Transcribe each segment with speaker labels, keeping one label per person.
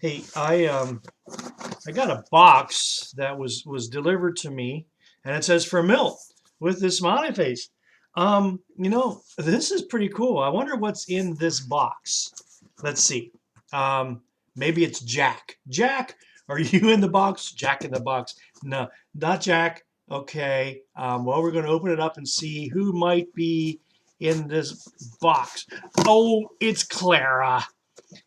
Speaker 1: Hey, I got a box that was delivered to me, and it says for Milt with this smiley face. This is pretty cool. I wonder what's in this box. Let's see. Um, Maybe it's Jack. Jack, are you in the box? Jack in the box. No, not Jack. Okay. Well, we're going to open it up and see who might be in this box. Oh, it's Clara.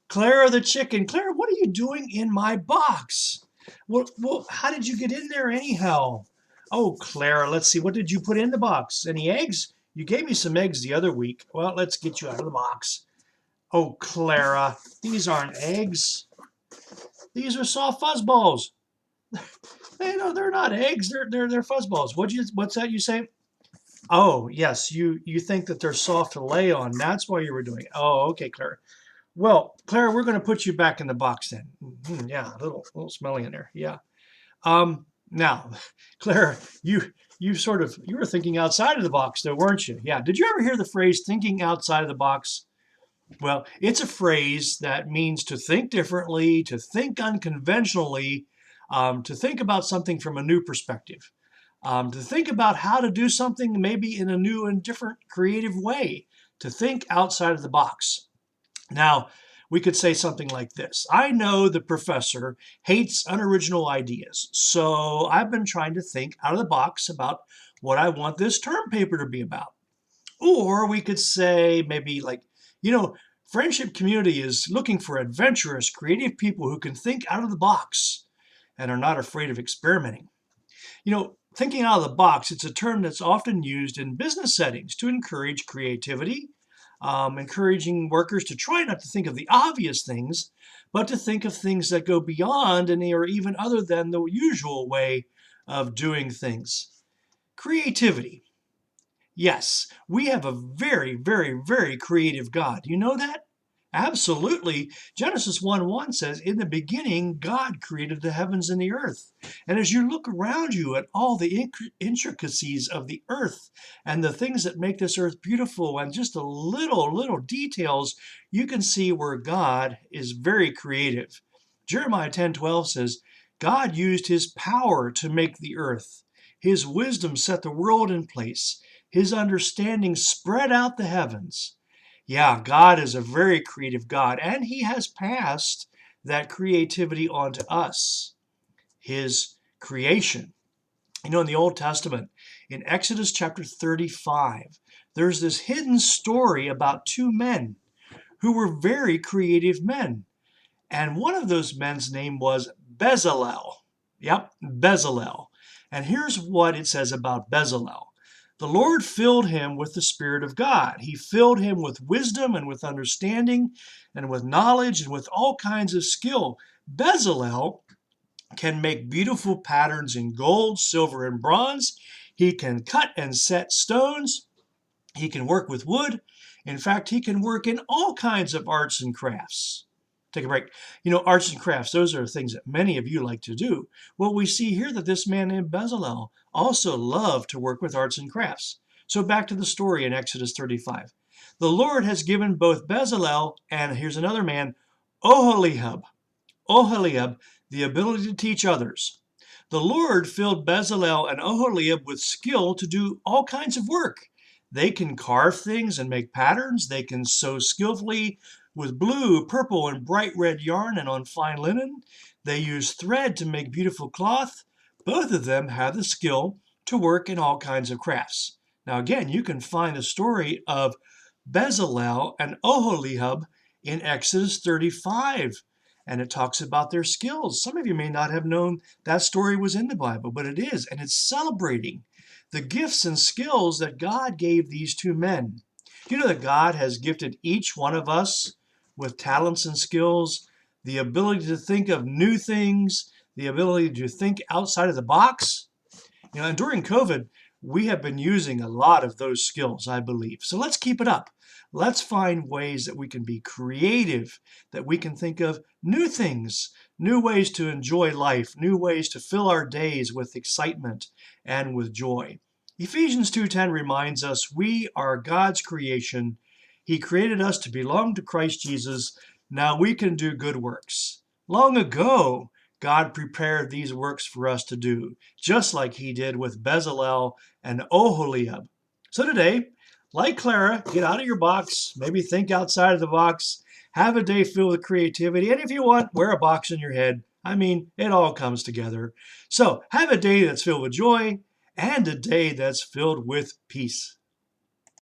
Speaker 1: Clara the chicken. Clara, what are you doing in my box? Well, how did you get in there anyhow? Oh, Clara, let's see. What did you put in the box? Any eggs? You gave me some eggs the other week. Well, let's get you out of the box. Oh, Clara, these aren't eggs. These are soft fuzzballs. Hey, no, they're not eggs. They're fuzzballs. What's that you say? Oh, yes, you think that they're soft to lay on. That's why you were doing it. Oh, okay, Clara. Well, Clara, we're going to put you back in the box then. Yeah, a little smelly in there. Yeah. Now, Clara, you were thinking outside of the box though, weren't you? Yeah. Did you ever hear the phrase thinking outside of the box? Well, it's a phrase that means to think differently, to think unconventionally, to think about something from a new perspective, to think about how to do something maybe in a new and different creative way, to think outside of the box. Now, we could say something like this. I know the professor hates unoriginal ideas, so I've been trying to think out of the box about what I want this term paper to be about. Or we could say maybe like, you know, friendship community is looking for adventurous, creative people who can think out of the box and are not afraid of experimenting. Thinking out of the box, it's a term that's often used in business settings to encourage creativity, encouraging workers to try not to think of the obvious things, but to think of things that go beyond and they are even other than the usual way of doing things. Creativity. Yes, we have a very, very, very creative God. You know that? Absolutely. Genesis 1:1 says, in the beginning, God created the heavens and the earth. And as you look around you at all the intricacies of the earth and the things that make this earth beautiful and just a little details, you can see where God is very creative. Jeremiah 10:12 says, God used his power to make the earth. His wisdom set the world in place. His understanding spread out the heavens. Yeah, God is a very creative God, and he has passed that creativity on to us, his creation. In the Old Testament, in Exodus chapter 35, there's this hidden story about two men who were very creative men. And one of those men's name was Bezalel. Yep, Bezalel. And here's what it says about Bezalel. The Lord filled him with the Spirit of God. He filled him with wisdom and with understanding and with knowledge and with all kinds of skill. Bezalel can make beautiful patterns in gold, silver, and bronze. He can cut and set stones. He can work with wood. In fact, he can work in all kinds of arts and crafts. Take a break. Arts and crafts, those are things that many of you like to do. Well, we see here that this man named Bezalel also loved to work with arts and crafts. So back to the story in Exodus 35. The Lord has given both Bezalel and here's another man, Oholiab, the ability to teach others. The Lord filled Bezalel and Oholiab with skill to do all kinds of work. They can carve things and make patterns. They can sew skillfully with blue, purple, and bright red yarn and on fine linen. They use thread to make beautiful cloth. Both of them have the skill to work in all kinds of crafts. Now again, you can find the story of Bezalel and Oholiab in Exodus 35 and it talks about their skills. Some of you may not have known that story was in the Bible, but it is, and it's celebrating the gifts and skills that God gave these two men. Do you know that God has gifted each one of us with talents and skills, the ability to think of new things, the ability to think outside of the box? And during COVID, we have been using a lot of those skills, I believe. So let's keep it up. Let's find ways that we can be creative, that we can think of new things, new ways to enjoy life, new ways to fill our days with excitement and with joy. Ephesians 2:10 reminds us we are God's creation. He created us to belong to Christ Jesus. Now we can do good works. Long ago, God prepared these works for us to do, just like he did with Bezalel and Oholiab. So today, like Clara, get out of your box, maybe think outside of the box, have a day filled with creativity, and if you want, wear a box in your head. I mean, it all comes together. So have a day that's filled with joy and a day that's filled with peace.